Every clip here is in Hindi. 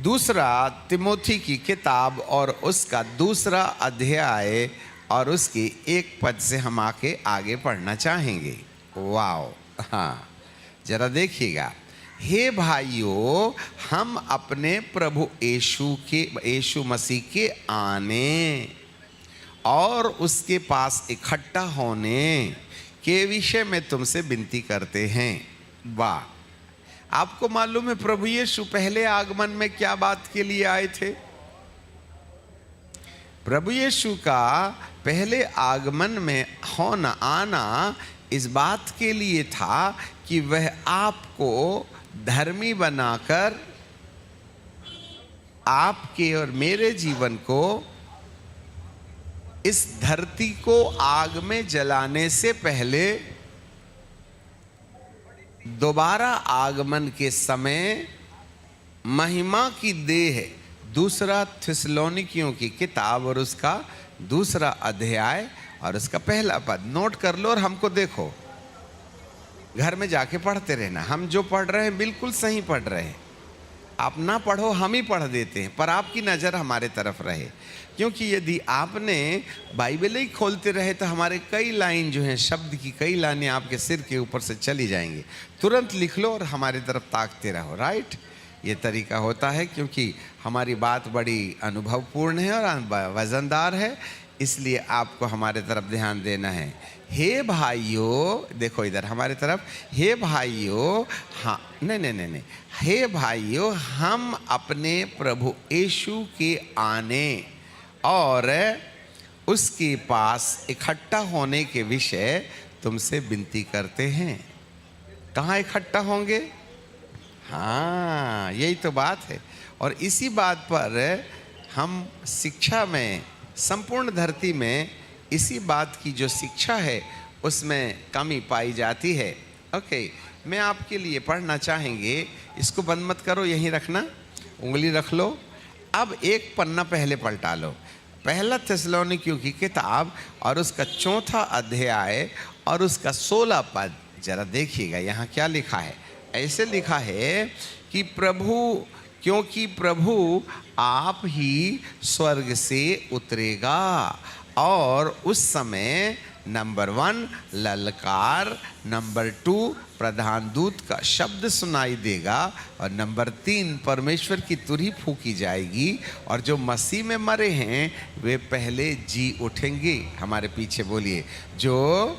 दूसरा तिमोथी की किताब और उसका दूसरा अध्याय और उसकी 1 पद से हम आगे पढ़ना चाहेंगे। वाओ, हाँ जरा देखिएगा। हे भाइयों, हम अपने प्रभु यीशु मसीह के आने और उसके पास इकट्ठा होने के विषय में तुमसे विनती करते हैं। वाह, आपको मालूम है प्रभु यीशु पहले आगमन में क्या बात के लिए आए थे? प्रभु यीशु का पहले आगमन में आना इस बात के लिए था कि वह आपको धर्मी बनाकर आपके और मेरे जीवन को इस धरती को आग में जलाने से पहले दोबारा आगमन के समय महिमा की देह, दूसरा थिस्सलुनीकियों की किताब और उसका दूसरा अध्याय और उसका पहला पद नोट कर लो और हमको देखो, घर में जाके पढ़ते रहना। हम जो पढ़ रहे हैं बिल्कुल सही पढ़ रहे हैं, आप ना पढ़ो हम ही पढ़ देते हैं, पर आपकी नज़र हमारे तरफ रहे, क्योंकि यदि आपने बाइबल ही खोलते रहे तो हमारे कई लाइन जो हैं, शब्द की कई लाइनें आपके सिर के ऊपर से चली जाएंगी। तुरंत लिख लो और हमारी तरफ ताकते रहो। राइट, ये तरीका होता है क्योंकि हमारी बात बड़ी अनुभवपूर्ण है और वज़नदार है, इसलिए आपको हमारे तरफ ध्यान देना है। हे भाइयों, देखो इधर हमारे तरफ, हे भाइयों, हाँ नहीं, हे भाइयों, हम अपने प्रभु यीशु के आने और उसके पास इकट्ठा होने के विषय तुमसे विनती करते हैं। कहाँ इकट्ठा होंगे? हाँ, यही तो बात है। और इसी बात पर हम शिक्षा में, संपूर्ण धरती में इसी बात की जो शिक्षा है उसमें कमी पाई जाती है। ओके, मैं आपके लिए पढ़ना चाहेंगे, इसको बंद मत करो, यहीं रखना, उंगली रख लो। अब एक पन्ना पहले पलटा लो, पहला थिस्सलुनीकियों की किताब और उसका 4था अध्याय और उसका 16 पद जरा देखिएगा। यहाँ क्या लिखा है? ऐसे लिखा है कि क्योंकि प्रभु आप ही स्वर्ग से उतरेगा और उस समय नंबर 1 ललकार, नंबर 2 प्रधान दूत का शब्द सुनाई देगा और नंबर 3 परमेश्वर की तुरही फूंकी जाएगी और जो मसीह में मरे हैं वे पहले जी उठेंगे। हमारे पीछे बोलिए, जो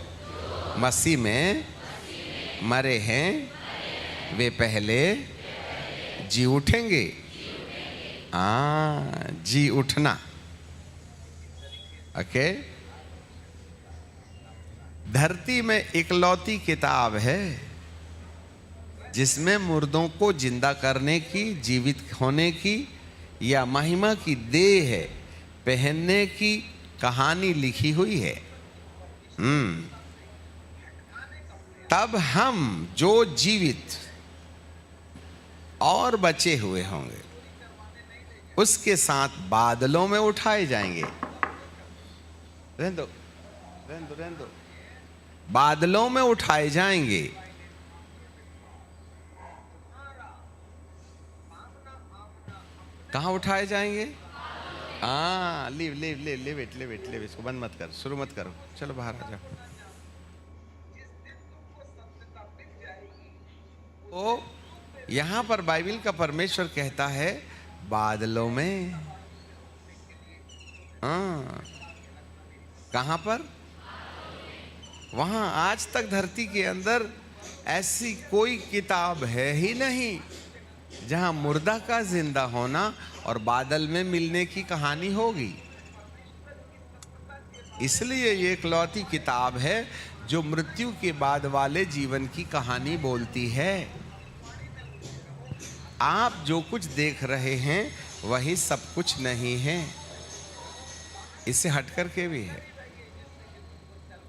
मसीह में मरे हैं वे पहले जी उठेंगे। जी उठना। ओके, धरती में इकलौती किताब है जिसमें मुर्दों को जिंदा करने की, जीवित होने की या महिमा की देह पहनने की कहानी लिखी हुई है। तब हम जो जीवित और बचे हुए होंगे उसके साथ बादलों में उठाए जाएंगे। रहने दो, बादलों में उठाए जाएंगे। कहाँ उठाए जाएंगे? लिव इट, इसको बंद मत कर, शुरू मत करो, चलो बाहर आ जाओ। तो यहां पर बाइबल का परमेश्वर कहता है बादलों में। कहां पर? वहां। आज तक धरती के अंदर ऐसी कोई किताब है ही नहीं जहां मुर्दा का जिंदा होना और बादल में मिलने की कहानी होगी। इसलिए ये इकलौती किताब है जो मृत्यु के बाद वाले जीवन की कहानी बोलती है। आप जो कुछ देख रहे हैं वही सब कुछ नहीं है, इससे हटकर के भी है।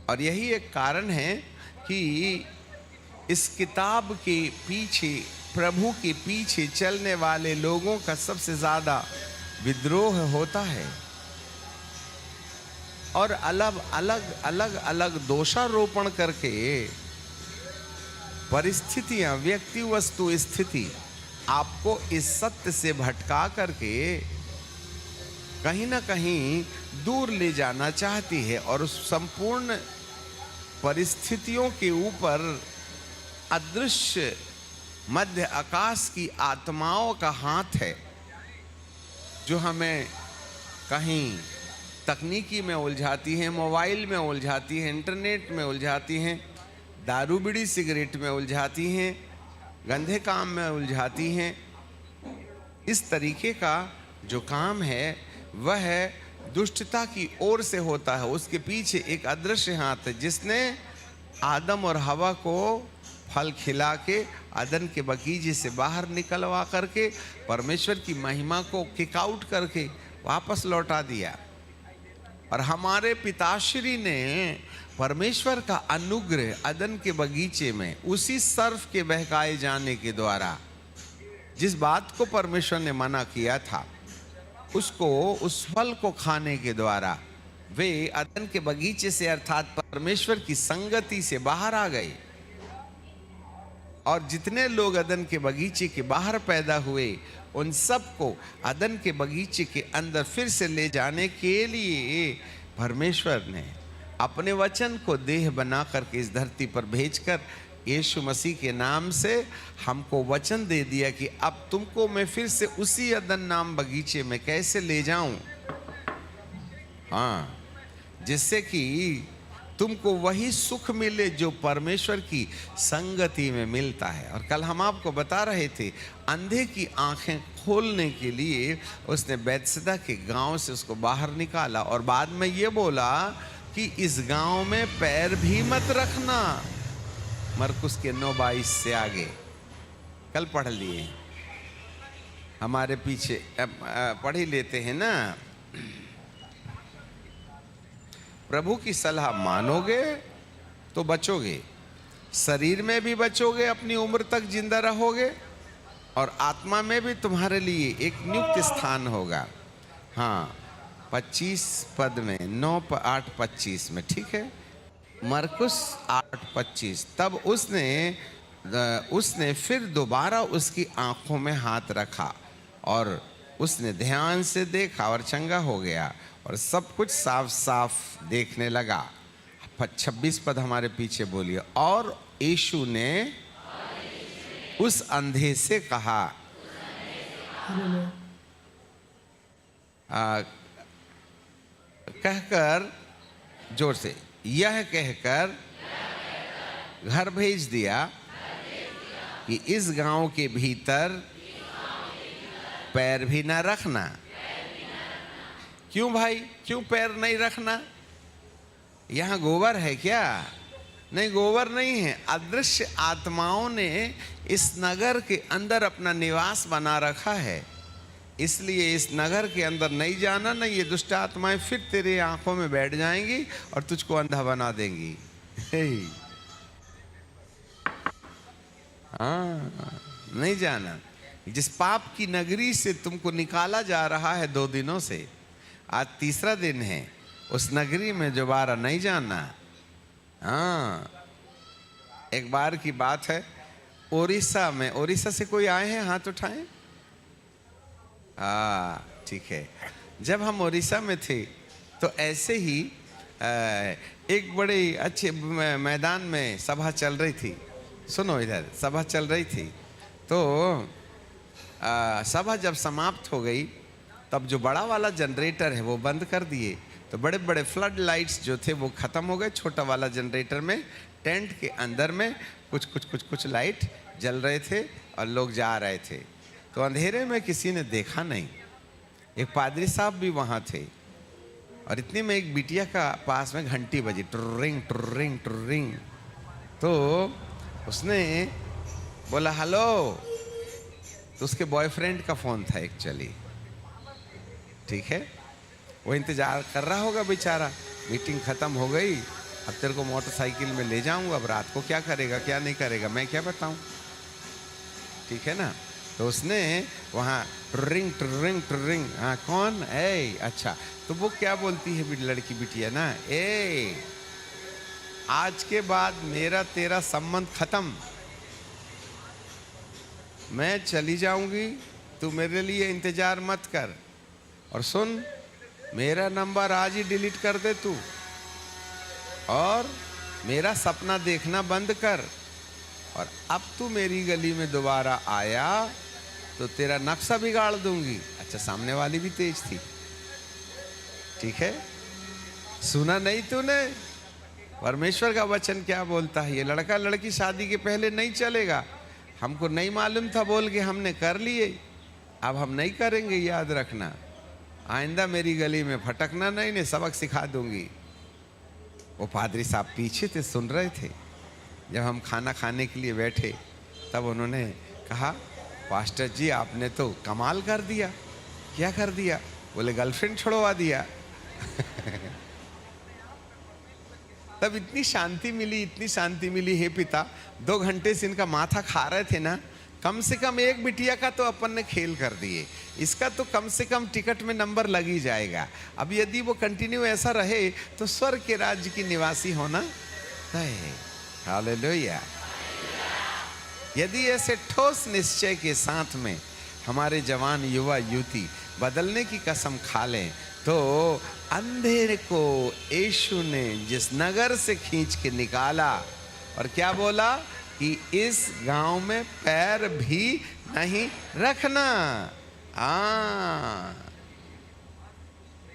और यही एक कारण है कि इस किताब के पीछे, प्रभु के पीछे चलने वाले लोगों का सबसे ज्यादा विद्रोह होता है और अलग दोषारोपण करके परिस्थितियां, व्यक्ति, वस्तु, स्थिति आपको इस सत्य से भटका करके कहीं ना कहीं दूर ले जाना चाहती है, और उस संपूर्ण परिस्थितियों के ऊपर अदृश्य मध्य आकाश की आत्माओं का हाथ है, जो हमें कहीं तकनीकी में उलझाती हैं, मोबाइल में उलझाती हैं, इंटरनेट में उलझाती हैं, दारू बीड़ी सिगरेट में उलझाती हैं, गंदे काम में उलझाती हैं। इस तरीके का जो काम है वह दुष्टता की ओर से होता है। उसके पीछे एक अदृश्य हाथ है, जिसने आदम और हवा को फल खिला के अदन के बगीचे से बाहर निकलवा करके परमेश्वर की महिमा को किक आउट करके वापस लौटा दिया। और हमारे पिताश्री ने परमेश्वर का अनुग्रह अदन के बगीचे में उसी सर्फ के बहकाए जाने के द्वारा, जिस बात को परमेश्वर ने मना किया था, उसको, उस फल को खाने के द्वारा वे अदन के बगीचे से अर्थात परमेश्वर की संगति से बाहर आ गए। और जितने लोग अदन के बगीचे के बाहर पैदा हुए, उन सबको अदन के बगीचे के अंदर फिर से ले जाने के लिए परमेश्वर ने अपने वचन को देह बना करके इस धरती पर भेजकर यीशु मसीह के नाम से हमको वचन दे दिया कि अब तुमको मैं फिर से उसी अदन नाम बगीचे में कैसे ले जाऊं, हाँ, जिससे कि तुमको वही सुख मिले जो परमेश्वर की संगति में मिलता है। और कल हम आपको बता रहे थे, अंधे की आंखें खोलने के लिए उसने बैतसैदा के गांव से उसको बाहर निकाला, और बाद में ये बोला कि इस गांव में पैर भी मत रखना। मरकुस के 9:22 से आगे कल पढ़ लिए, हमारे पीछे पढ़ ही लेते हैं ना। प्रभु की सलाह मानोगे तो बचोगे, शरीर में भी बचोगे, अपनी उम्र तक जिंदा रहोगे, और आत्मा में भी तुम्हारे लिए एक नियुक्त स्थान होगा। हाँ, 25 पद में, 9:8-25 में, ठीक है। मरकुस 8:25। तब उसने फिर दोबारा उसकी आंखों में हाथ रखा, और उसने ध्यान से देखा और चंगा हो गया, और सब कुछ साफ साफ देखने लगा। 26 पद हमारे पीछे बोलिए। और यीशु ने उस अंधे से कहा, कहकर, जोर से, यह कहकर घर भेज दिया कि इस गांव के भीतर पैर भी न रखना। क्यों भाई, क्यों पैर नहीं रखना? यहाँ गोबर है क्या? नहीं, गोबर नहीं है। अदृश्य आत्माओं ने इस नगर के अंदर अपना निवास बना रखा है, इसलिए इस नगर के अंदर नहीं जाना। नहीं, ये दुष्ट आत्माएं फिर तेरे आंखों में बैठ जाएंगी और तुझको अंधा बना देंगी। हाँ, नहीं जाना। जिस पाप की नगरी से तुमको निकाला जा रहा है 2 दिनों से, आज तीसरा दिन है, उस नगरी में दोबारा नहीं जाना। हाँ, एक बार की बात है, उड़ीसा में, उड़ीसा से कोई आए हैं? हाथ उठाएं। हाँ, ठीक है। जब हम उड़ीसा में थे तो ऐसे ही एक बड़े अच्छे मैदान में सभा चल रही थी। सुनो, इधर सभा चल रही थी, तो सभा जब समाप्त हो गई, तब जो बड़ा वाला जनरेटर है वो बंद कर दिए, तो बड़े बड़े फ्लड लाइट्स जो थे वो ख़त्म हो गए। छोटा वाला जनरेटर में टेंट के अंदर में कुछ लाइट जल रहे थे और लोग जा रहे थे। तो अंधेरे में किसी ने देखा नहीं। एक पादरी साहब भी वहाँ थे, और इतनी में एक बिटिया का पास में घंटी बजी, टुर्रिंग टुर्रिंग टुर्रिंग। तो उसने बोला हेलो, तो उसके बॉयफ्रेंड का फ़ोन था एक्चुअली, ठीक है। वो इंतज़ार कर रहा होगा बेचारा, मीटिंग ख़त्म हो गई, अब तेरे को मोटरसाइकिल में ले जाऊंगा, अब रात को क्या करेगा क्या नहीं करेगा मैं क्या बताऊं, ठीक है ना। तो उसने वहाँ ट्रिंग ट्रिंग ट्रिंग, हाँ कौन, ए अच्छा, तो वो क्या बोलती है लड़की बिटिया ना, ए आज के बाद मेरा तेरा संबंध खत्म, मैं चली जाऊंगी, तू मेरे लिए इंतजार मत कर। और सुन, मेरा नंबर आज ही डिलीट कर दे तू, और मेरा सपना देखना बंद कर। और अब तू मेरी गली में दोबारा आया तो तेरा नक्शा बिगाड़ दूंगी। अच्छा, सामने वाली भी तेज थी, ठीक है। सुना नहीं तूने? परमेश्वर का वचन क्या बोलता है? ये लड़का लड़की शादी के पहले नहीं चलेगा। हमको नहीं मालूम था बोल के हमने कर लिए, अब हम नहीं करेंगे, याद रखना। आइंदा मेरी गली में फटकना नहीं, ने सबक सिखा दूंगी। वो पादरी साहब पीछे थे, सुन रहे थे। जब हम खाना खाने के लिए बैठे तब उन्होंने कहा, पास्टर जी आपने तो कमाल कर दिया। क्या कर दिया? बोले गर्लफ्रेंड छुड़वा दिया। तब इतनी शांति मिली, इतनी शांति मिली। हे पिता, 2 घंटे से इनका माथा खा रहे थे ना, कम से कम एक बिटिया का तो अपन ने खेल कर दिए, इसका तो कम से कम टिकट में नंबर लग ही जाएगा। अब यदि वो कंटिन्यू ऐसा रहे तो स्वर्ग के राज्य की निवासी होना तय है। हालेलुया। यदि ऐसे ठोस निश्चय के साथ में हमारे जवान युवा युवती बदलने की कसम खा लें, तो अंधेरे को यीशु ने जिस नगर से खींच के निकाला, और क्या बोला कि इस गांव में पैर भी नहीं रखना।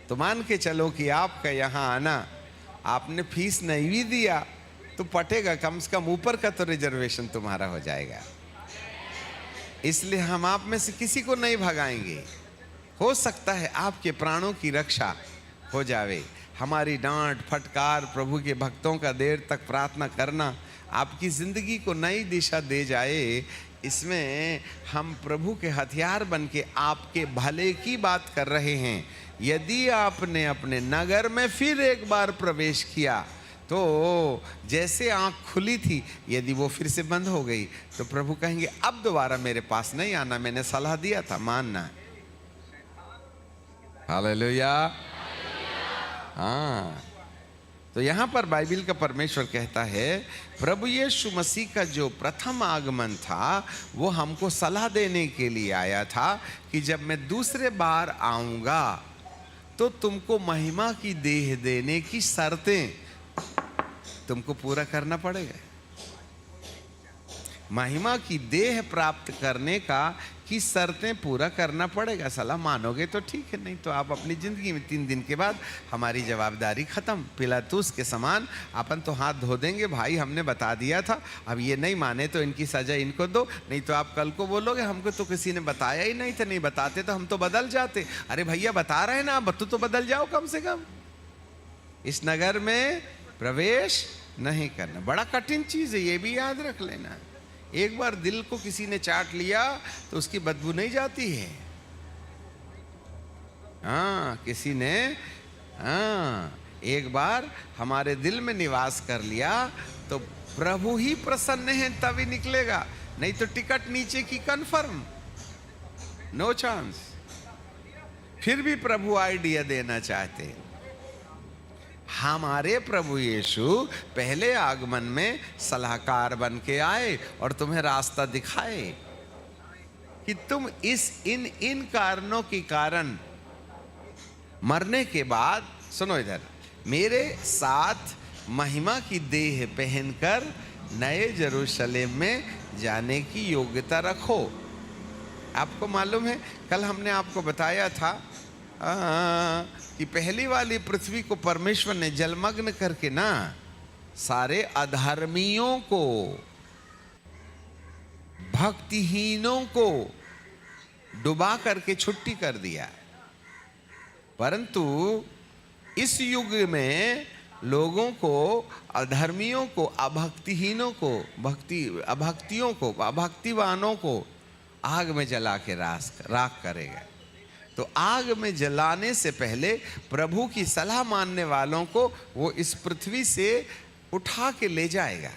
तो मान के चलो कि आपका यहाँ आना, आपने फीस नहीं भी दिया तो पटेगा, कम से कम ऊपर का तो रिजर्वेशन तुम्हारा हो जाएगा। इसलिए हम आप में से किसी को नहीं भगाएंगे। हो सकता है आपके प्राणों की रक्षा हो जावे। हमारी डांट फटकार, प्रभु के भक्तों का देर तक प्रार्थना करना आपकी जिंदगी को नई दिशा दे जाए। इसमें हम प्रभु के हथियार बन के आपके भले की बात कर रहे हैं। यदि आपने अपने नगर में फिर एक बार प्रवेश किया, तो जैसे आंख खुली थी, यदि वो फिर से बंद हो गई, तो प्रभु कहेंगे अब दोबारा मेरे पास नहीं आना, मैंने सलाह दिया था, मानना। हालेलुया। हाँ, तो यहां पर बाइबिल का परमेश्वर कहता है, प्रभु यीशु मसीह का जो प्रथम आगमन था वो हमको सलाह देने के लिए आया था कि जब मैं दूसरे बार आऊंगा तो तुमको महिमा की देह देने की शर्तें तुमको पूरा करना पड़ेगा। महिमा की देह प्राप्त करने का की शर्तें पूरा करना पड़ेगा। सलाह मानोगे तो ठीक है, नहीं तो आप अपनी जिंदगी में 3 दिन के बाद हमारी जवाबदारी खत्म। पिलातूस के समान अपन तो हाथ धो देंगे, भाई हमने बता दिया था, अब ये नहीं माने तो इनकी सजा इनको दो, नहीं तो आप कल को बोलोगे हमको तो किसी ने बताया ही नहीं था, नहीं बताते तो हम तो बदल जाते। अरे भैया बता रहे हैं ना, अब तो बदल जाओ कम से कम। इस नगर में प्रवेश नहीं करना बड़ा कठिन चीज है, ये भी याद रख लेना। एक बार दिल को किसी ने चाट लिया तो उसकी बदबू नहीं जाती है। हाँ, किसी ने एक बार हमारे दिल में निवास कर लिया तो प्रभु ही प्रसन्न है तभी निकलेगा, नहीं तो टिकट नीचे की कंफर्म, नो चांस। फिर भी प्रभु आइडिया देना चाहते हैं। हमारे प्रभु यीशु पहले आगमन में सलाहकार बन के आए और तुम्हें रास्ता दिखाए कि तुम इन कारणों के कारण मरने के बाद, सुनो इधर, मेरे साथ महिमा की देह पहनकर नए यरूशलेम में जाने की योग्यता रखो। आपको मालूम है, कल हमने आपको बताया था कि पहली वाली पृथ्वी को परमेश्वर ने जलमग्न करके ना सारे अधर्मियों को, भक्तिहीनों को डुबा करके छुट्टी कर दिया। परंतु इस युग में लोगों को, अधर्मियों को, अभक्तिहीनों को, अभक्तियों को, अभक्तिवानों को आग में जला के राख करेगा। तो आग में जलाने से पहले प्रभु की सलाह मानने वालों को वो इस पृथ्वी से उठा के ले जाएगा।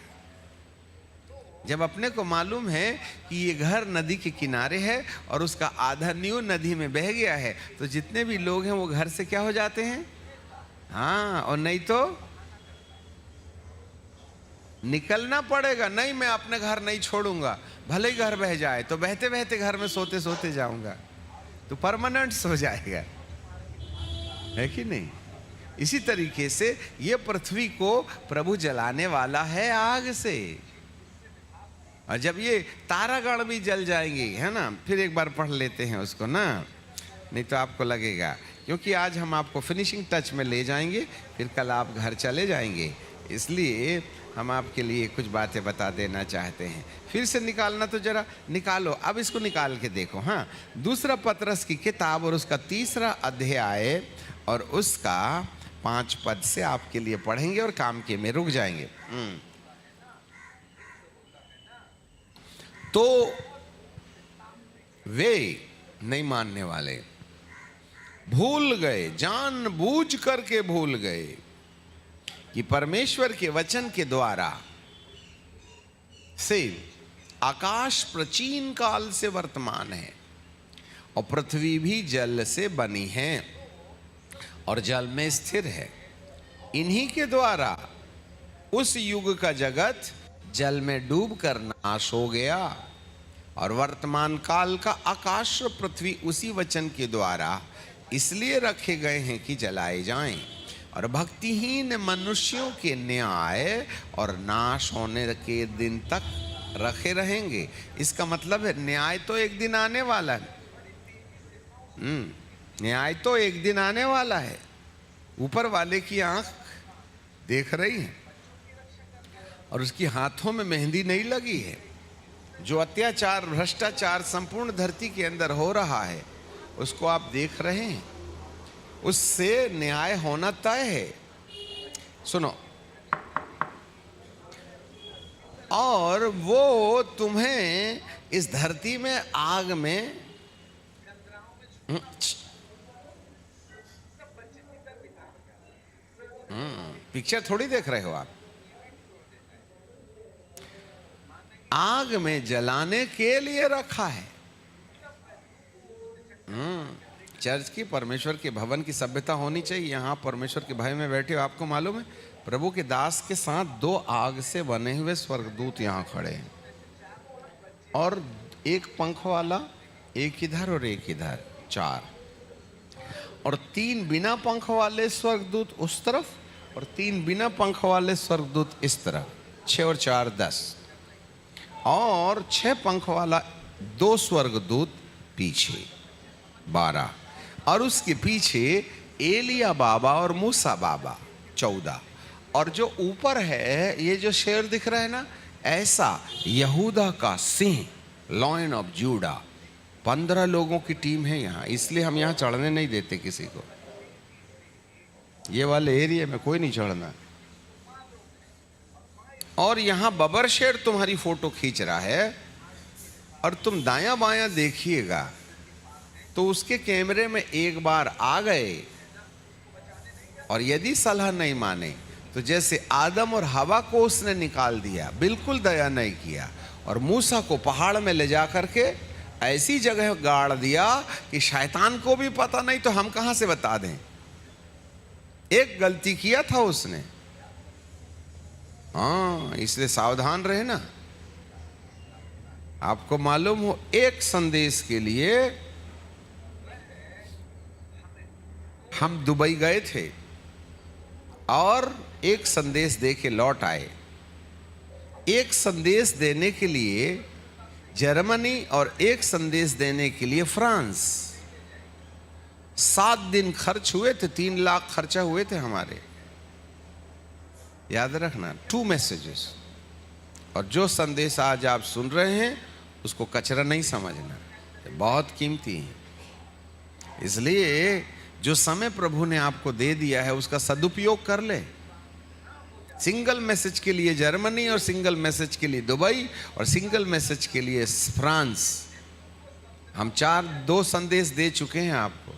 जब अपने को मालूम है कि ये घर नदी के किनारे है और उसका आधा नींव नदी में बह गया है, तो जितने भी लोग हैं वो घर से क्या हो जाते हैं? हाँ, और नहीं तो निकलना पड़ेगा। नहीं, मैं अपने घर नहीं छोड़ूंगा, भले ही घर बह जाए तो बहते बहते घर में सोते सोते जाऊंगा, तो परमानेंट सो जाएगा, है कि नहीं? इसी तरीके से ये पृथ्वी को प्रभु जलाने वाला है आग से। और जब ये तारागण भी जल जाएंगे, है ना, फिर एक बार पढ़ लेते हैं उसको ना, नहीं तो आपको लगेगा, क्योंकि आज हम आपको फिनिशिंग टच में ले जाएंगे, फिर कल आप घर चले जाएंगे, इसलिए हम आपके लिए कुछ बातें बता देना चाहते हैं। फिर से निकालना तो जरा निकालो, अब इसको निकाल के देखो। हाँ, दूसरा पतरस की किताब और उसका 3रा अध्याय और उसका 5 पद से आपके लिए पढ़ेंगे और काम के में रुक जाएंगे। तो वे नहीं मानने वाले भूल गए, जानबूझ करके भूल गए कि परमेश्वर के वचन के द्वारा से आकाश प्राचीन काल से वर्तमान है और पृथ्वी भी जल से बनी है और जल में स्थिर है। इन्हीं के द्वारा उस युग का जगत जल में डूब कर नाश हो गया और वर्तमान काल का आकाश और पृथ्वी उसी वचन के द्वारा इसलिए रखे गए हैं कि जलाए जाएं और भक्तिहीन मनुष्यों के न्याय और नाश होने के दिन तक रखे रहेंगे। इसका मतलब है न्याय तो एक दिन आने वाला है। न्याय तो एक दिन आने वाला है। ऊपर वाले की आंख देख रही है और उसकी हाथों में मेहंदी नहीं लगी है। जो अत्याचार भ्रष्टाचार संपूर्ण धरती के अंदर हो रहा है उसको आप देख रहे हैं, उससे न्याय होना तय है। सुनो, और वो तुम्हें इस धरती में आग में पिक्चर थोड़ी देख रहे हो आप, आग में जलाने के लिए रखा है। चर्च की, परमेश्वर के भवन की सभ्यता होनी चाहिए। यहाँ परमेश्वर के भय में बैठे हो, आपको मालूम है प्रभु के दास के साथ 2 आग से बने हुए स्वर्गदूत यहाँ खड़े हैं और एक पंख वाला, एक इधर और एक इधर, 4, और 3 बिना पंख वाले स्वर्गदूत उस तरफ और 3 बिना पंख वाले स्वर्गदूत इस तरफ, 6 और 4 10, और 6 पंख वाला 2 स्वर्गदूत पीछे, 12, और उसके पीछे एलिया बाबा और मूसा बाबा, 14, और जो ऊपर है ये जो शेर दिख रहा है ना, ऐसा यहूदा का सिंह, लॉयन ऑफ जूडा, 15 लोगों की टीम है यहाँ। इसलिए हम यहाँ चढ़ने नहीं देते किसी को, ये वाले एरिया में कोई नहीं चढ़ना। और यहाँ बबर शेर तुम्हारी फोटो खींच रहा है और तुम दायां बायां देखिएगा तो उसके कैमरे में एक बार आ गए और यदि सलाह नहीं माने तो जैसे आदम और हवा को उसने निकाल दिया, बिल्कुल दया नहीं किया, और मूसा को पहाड़ में ले जा करके ऐसी जगह गाड़ दिया कि शैतान को भी पता नहीं तो हम कहां से बता दें। एक गलती किया था उसने, हाँ, इसलिए सावधान रहे ना। आपको मालूम हो, एक संदेश के लिए हम दुबई गए थे और एक संदेश दे के लौट आए। एक संदेश देने के लिए जर्मनी और एक संदेश देने के लिए फ्रांस, 7 दिन खर्च हुए थे, 3 लाख खर्चा हुए थे हमारे। याद रखना, 2 मैसेजेस। और जो संदेश आज आप सुन रहे हैं उसको कचरा नहीं समझना, बहुत कीमती है। इसलिए जो समय प्रभु ने आपको दे दिया है उसका सदुपयोग कर ले। सिंगल मैसेज के लिए जर्मनी और सिंगल मैसेज के लिए दुबई और सिंगल मैसेज के लिए फ्रांस, हम 2 संदेश दे चुके हैं आपको,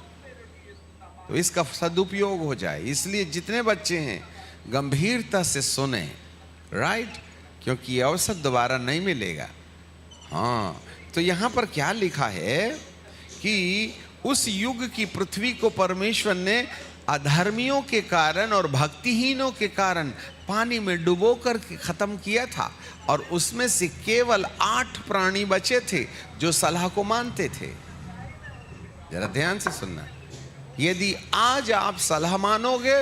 तो इसका सदुपयोग हो जाए। इसलिए जितने बच्चे हैं गंभीरता से सुने, राइट, क्योंकि ये अवसर दोबारा नहीं मिलेगा। हाँ, तो यहाँ पर क्या लिखा है कि उस युग की पृथ्वी को परमेश्वर ने अधर्मियों के कारण और भक्तिहीनों के कारण पानी में डुबो कर के खत्म किया था, और उसमें से केवल 8 प्राणी बचे थे जो सलाह को मानते थे। जरा ध्यान से सुनना, यदि आज आप सलाह मानोगे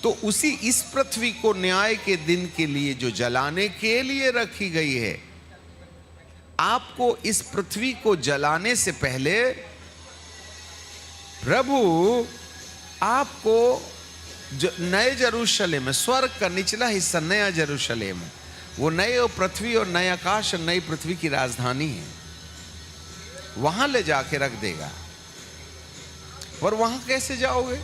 तो उसी इस पृथ्वी को न्याय के दिन के लिए जो जलाने के लिए रखी गई है, आपको इस पृथ्वी को जलाने से पहले प्रभु आपको नए यरूशलेम, स्वर्ग का निचला हिस्सा नया यरूशलेम, वो नए पृथ्वी और नए आकाश और नई पृथ्वी की राजधानी है, वहां ले जाके रख देगा। पर वहां कैसे जाओगे?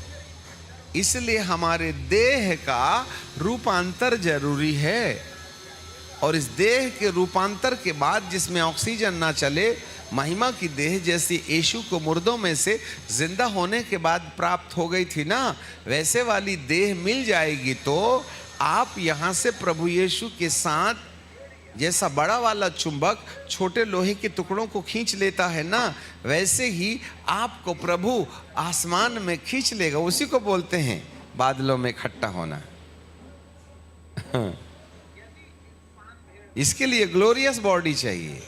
इसलिए हमारे देह का रूपांतर जरूरी है, और इस देह के रूपांतर के बाद जिसमें ऑक्सीजन ना चले, महिमा की देह जैसी यीशु को मुर्दों में से जिंदा होने के बाद प्राप्त हो गई थी ना, वैसे वाली देह मिल जाएगी तो आप यहाँ से प्रभु यीशु के साथ, जैसा बड़ा वाला चुंबक छोटे लोहे के टुकड़ों को खींच लेता है ना, वैसे ही आपको प्रभु आसमान में खींच लेगा। उसी को बोलते हैं बादलों में इकट्ठा होना। इसके लिए ग्लोरियस बॉडी चाहिए,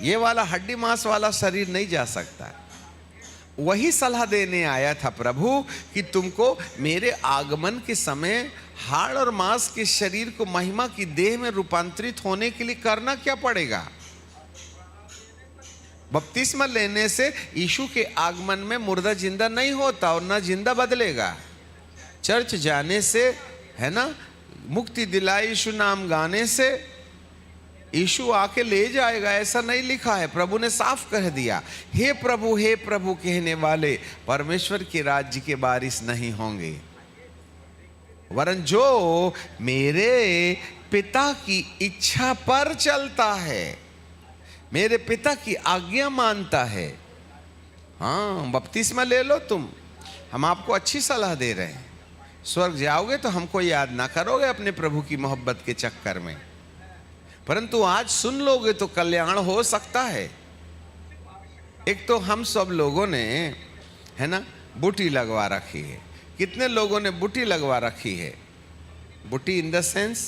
ये वाला हड्डी मांस वाला शरीर नहीं जा सकता। वही सलाह देने आया था प्रभु कि तुमको मेरे आगमन के समय हाड़ और मांस के शरीर को महिमा की देह में रूपांतरित होने के लिए करना क्या पड़ेगा। बपतिस्मा लेने से यीशु के आगमन में मुर्दा जिंदा नहीं होता और ना जिंदा बदलेगा। चर्च जाने से, है ना, मुक्ति दिलाई यीशु नाम गाने से यीशु आके ले जाएगा, ऐसा नहीं लिखा है। प्रभु ने साफ कह दिया, हे प्रभु कहने वाले परमेश्वर के राज्य के वारिस नहीं होंगे, वरन जो मेरे पिता की इच्छा पर चलता है, मेरे पिता की आज्ञा मानता है। हाँ, बपतिस्मा ले लो तुम, हम आपको अच्छी सलाह दे रहे हैं। स्वर्ग जाओगे तो हमको याद ना करोगे अपने प्रभु की मोहब्बत के चक्कर में, परंतु आज सुन लोगे तो कल्याण हो सकता है। एक तो हम सब लोगों ने, है ना, बूटी लगवा रखी है। कितने लोगों ने बूटी लगवा रखी है? बूटी इन द सेंस